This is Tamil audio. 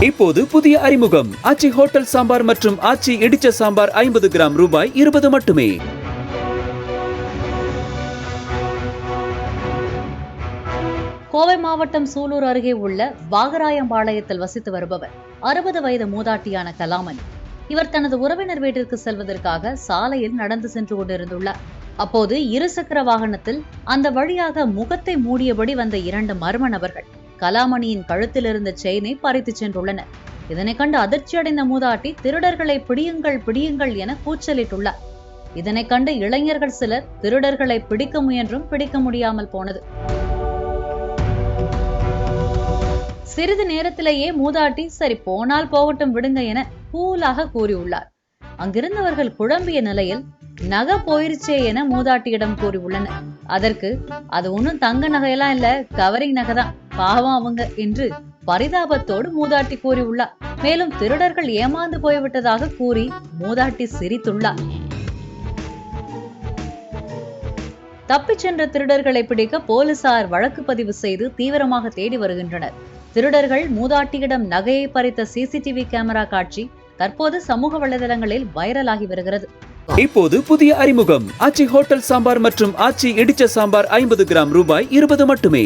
இப்போது புதிய அறிமுகம் ஆச்சி ஹோட்டல் சாம்பார் மற்றும் ஆச்சி இடிச்ச சாம்பார் 50 கிராம் ரூபாய் 20 மட்டுமே. கோவை மாவட்டம் சூலூர் அருகே உள்ள வாகராயம்பாளையத்தில் வசித்து வருபவர் 60 வயது மூதாட்டியான கலாமணி. இவர் தனது உறவினர் வீட்டிற்கு செல்வதற்காக சாலையில் நடந்து சென்று கொண்டிருந்துள்ளார். அப்போது இருசக்கர வாகனத்தில் அந்த வழியாக முகத்தை மூடியபடி வந்த 2 மர்ம நபர்கள் கலாமணியின் கழுத்தில் இருந்த செயினை பறித்து சென்றுள்ளனர். இதனை கண்டு அதிர்ச்சியடைந்த மூதாட்டி திருடர்களை பிடியுங்கள் பிடியுங்கள் என கூச்சலிட்டுள்ளார். இதனை கண்டு இளைஞர்கள் சிலர் திருடர்களை பிடிக்க முயன்றும் பிடிக்க முடியாமல் போனது. சிறிது நேரத்திலேயே மூதாட்டி சரி போனால் போகட்டும் விடுங்க என கூலாக கூறியுள்ளார். அங்கிருந்தவர்கள் குழம்பிய நிலையில் நகை போயிருச்சே என மூதாட்டியிடம் கூறியுள்ளனர். அதற்கு அது ஒன்னும் தங்க நகையெல்லாம் இல்ல, கவரிங் நகைதான், பாவம் அவங்க என்று பரிதாபத்தோடு மூதாட்டி கூறியுள்ளார். மேலும் திருடர்கள் ஏமாந்து போய்விட்டதாக கூறி மூதாட்டி சிரித்துள்ளார். தப்பிச் சென்ற திருடர்களை பிடிக்க போலீசார் வழக்கு பதிவு செய்து தீவிரமாக தேடி வருகின்றனர். திருடர்கள் மூதாட்டியிடம் நகையை பறித்த சிசிடிவி கேமரா காட்சி தற்போது சமூக வலைதளங்களில் வைரலாகி வருகிறது. இப்போது புதிய அறிமுகம் ஆச்சி ஹோட்டல் சாம்பார் மற்றும் ஆச்சி இடிச்ச சாம்பார் 50 கிராம் ரூபாய் 20 மட்டுமே.